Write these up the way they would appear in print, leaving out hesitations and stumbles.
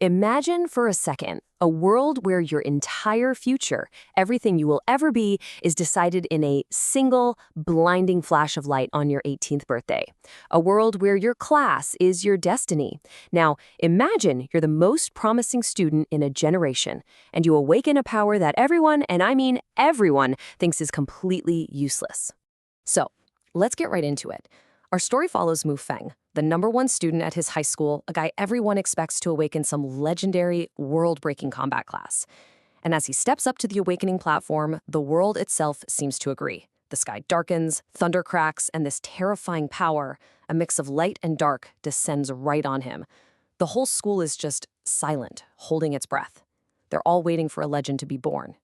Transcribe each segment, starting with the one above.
Imagine for a second a world where your entire future, everything you will ever be, is decided in a single, blinding flash of light on your 18th birthday. A world where your class is your destiny. Now, imagine you're the most promising student in a generation, and you awaken a power that everyone, and I mean everyone, thinks is completely useless. So, let's get right into it. Our story follows Mufang, the #1 student at his high school, a guy everyone expects to awaken some legendary, world-breaking combat class. And as he steps up to the awakening platform, the world itself seems to agree. The sky darkens, thunder cracks, and this terrifying power, a mix of light and dark, descends right on him. The whole school is just silent, holding its breath. They're all waiting for a legend to be born.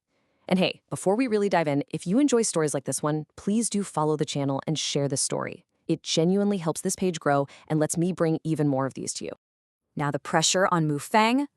And hey, before we really dive in, if you enjoy stories like this one, please do follow the channel and share this story. It genuinely helps this page grow and lets me bring even more of these to you. Now the pressure on Mufang,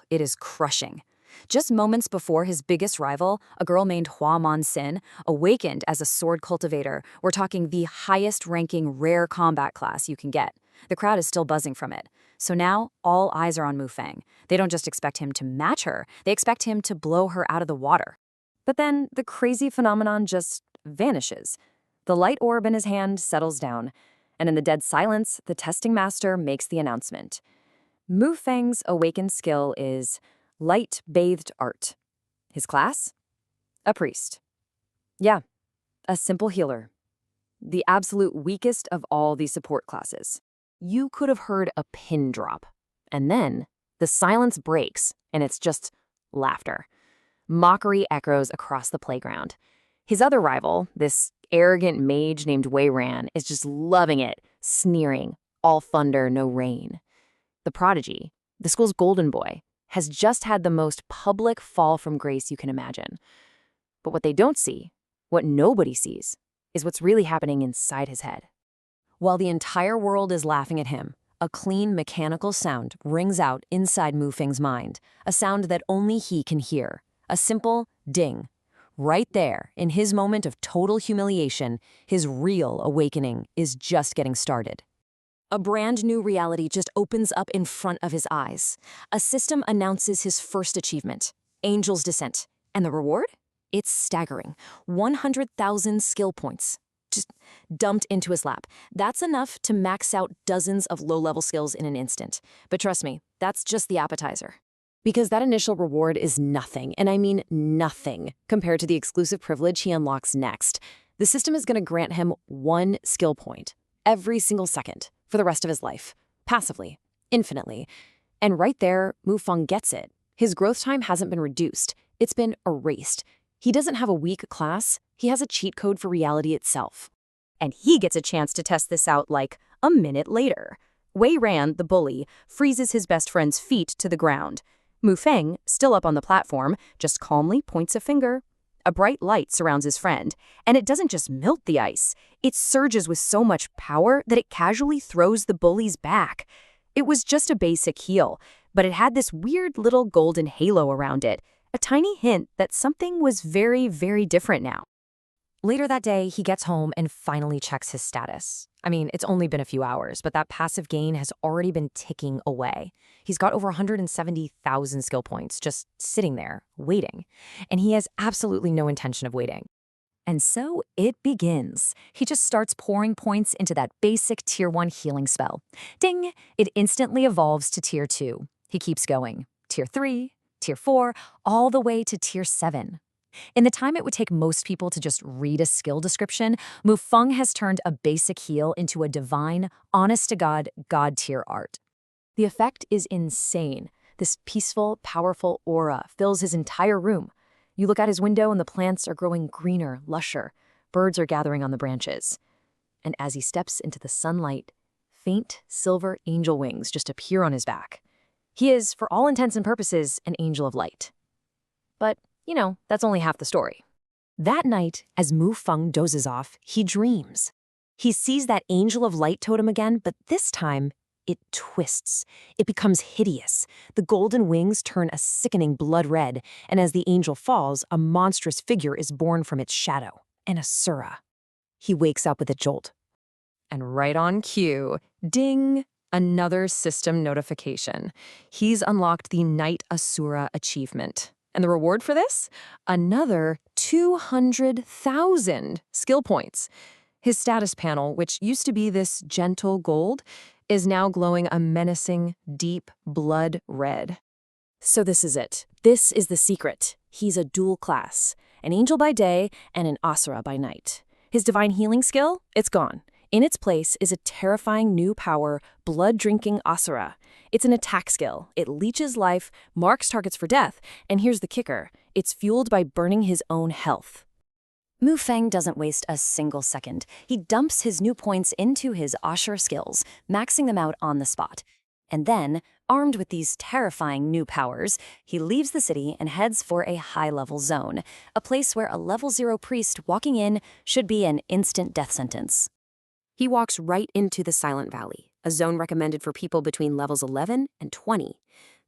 it is crushing. Just moments before his biggest rival, a girl named Hua Mon-sin, awakened as a sword cultivator. We're talking the highest-ranking rare combat class you can get. The crowd is still buzzing from it. So now, all eyes are on Mufang. They don't just expect him to match her, they expect him to blow her out of the water. But then, the crazy phenomenon just vanishes. The light orb in his hand settles down, and in the dead silence, the testing master makes the announcement. Mufang's awakened skill is light-bathed art. His class? A priest. Yeah, a simple healer. The absolute weakest of all the support classes. You could have heard a pin drop. And then, the silence breaks, and it's just laughter. Mockery echoes across the playground. His other rival, this arrogant mage named Wei Ran, is just loving it, sneering, all thunder, no rain. The prodigy, the school's golden boy, has just had the most public fall from grace you can imagine. But what they don't see, what nobody sees, is what's really happening inside his head. While the entire world is laughing at him, a clean mechanical sound rings out inside Mufang's mind, a sound that only he can hear, a simple ding. Right there, in his moment of total humiliation, his real awakening is just getting started. A brand new reality just opens up in front of his eyes. A system announces his first achievement, Angel's Descent. And the reward? It's staggering. 100,000 skill points. Just dumped into his lap. That's enough to max out dozens of low-level skills in an instant. But trust me, that's just the appetizer. Because that initial reward is nothing, and I mean nothing, compared to the exclusive privilege he unlocks next. The system is going to grant him 1 skill point every single second for the rest of his life, passively, infinitely. And right there, Mufang gets it. His growth time hasn't been reduced. It's been erased. He doesn't have a weak class. He has a cheat code for reality itself. And he gets a chance to test this out like a minute later. Wei Ran, the bully, freezes his best friend's feet to the ground. Mufang, still up on the platform, just calmly points a finger. A bright light surrounds his friend, and it doesn't just melt the ice. It surges with so much power that it casually throws the bullies back. It was just a basic heal, but it had this weird little golden halo around it, a tiny hint that something was very, very different now. Later that day, he gets home and finally checks his status. I mean, it's only been a few hours, but that passive gain has already been ticking away. He's got over 170,000 skill points just sitting there, waiting. And he has absolutely no intention of waiting. And so it begins. He just starts pouring points into that basic Tier 1 healing spell. Ding! It instantly evolves to Tier 2. He keeps going. Tier 3, Tier 4, all the way to Tier 7. In the time it would take most people to just read a skill description, Mufang has turned a basic heal into a divine, honest-to-God, God-tier art. The effect is insane. This peaceful, powerful aura fills his entire room. You look out his window and the plants are growing greener, lusher. Birds are gathering on the branches. And as he steps into the sunlight, faint silver angel wings just appear on his back. He is, for all intents and purposes, an angel of light. But you know, that's only half the story. That night, as Mufang dozes off, he dreams. He sees that angel of light totem again, but this time, it twists. It becomes hideous. The golden wings turn a sickening blood red, and as the angel falls, a monstrous figure is born from its shadow, an Asura. He wakes up with a jolt. And right on cue, ding, Another system notification. He's unlocked the Knight Asura achievement. And the reward for this? Another 200,000 skill points. His status panel, which used to be this gentle gold, is now glowing a menacing, deep blood red. So this is it. This is the secret. He's a dual class, an angel by day and an Asura by night. His divine healing skill, it's gone. In its place is a terrifying new power, blood-drinking Asura. It's an attack skill. It leeches life, marks targets for death, and here's the kicker. It's fueled by burning his own health. Mufang doesn't waste a single second. He dumps his new points into his Asura skills, maxing them out on the spot. And then, armed with these terrifying new powers, he leaves the city and heads for a high-level zone, a place where a level 0 priest walking in should be an instant death sentence. He walks right into the Silent Valley, a zone recommended for people between levels 11 and 20.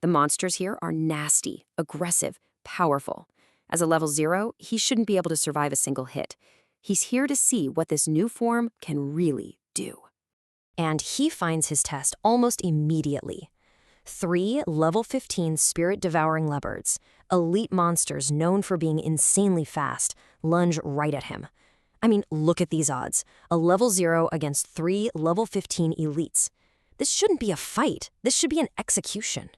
The monsters here are nasty, aggressive, powerful. As a level 0, he shouldn't be able to survive a single hit. He's here to see what this new form can really do. And he finds his test almost immediately. 3 level 15 spirit-devouring leopards, elite monsters known for being insanely fast, lunge right at him. I mean, look at these odds. A level 0 against 3 level 15 elites. This shouldn't be a fight. This should be an execution.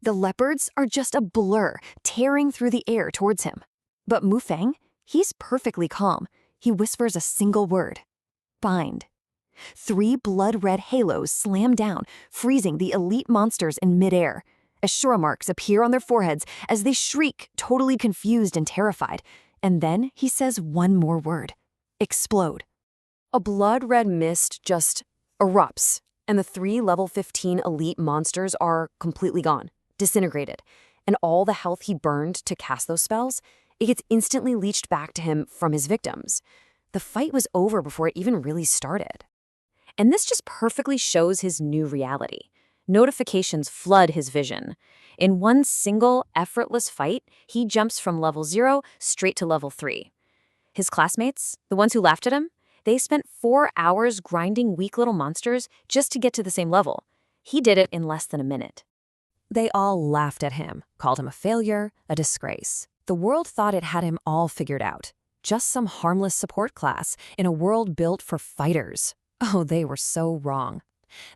The leopards are just a blur, tearing through the air towards him. But Mufang, he's perfectly calm. He whispers a single word. Bind. 3 blood-red halos slam down, freezing the elite monsters in midair. Asura marks appear on their foreheads as they shriek, totally confused and terrified. And then he says one more word. Explode. A blood-red mist just erupts, and the 3 level 15 elite monsters are completely gone, disintegrated. And all the health he burned to cast those spells, it gets instantly leached back to him from his victims. The fight was over before it even really started. And this just perfectly shows his new reality. Notifications flood his vision. In one single, effortless fight, he jumps from level 0 straight to level 3. His classmates, the ones who laughed at him, they spent 4 hours grinding weak little monsters just to get to the same level. He did it in less than a minute. They all laughed at him, called him a failure, a disgrace. The world thought it had him all figured out. Just some harmless support class in a world built for fighters. Oh, they were so wrong.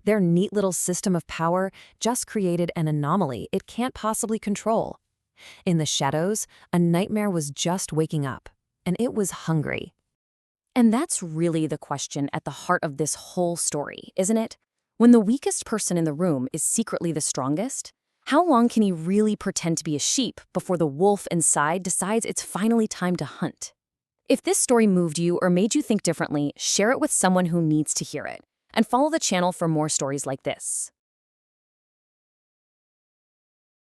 Their neat little system of power just created an anomaly it can't possibly control. In the shadows, a nightmare was just waking up, and it was hungry. And that's really the question at the heart of this whole story, isn't it? When the weakest person in the room is secretly the strongest, how long can he really pretend to be a sheep before the wolf inside decides it's finally time to hunt? If this story moved you or made you think differently, share it with someone who needs to hear it. And follow the channel for more stories like this.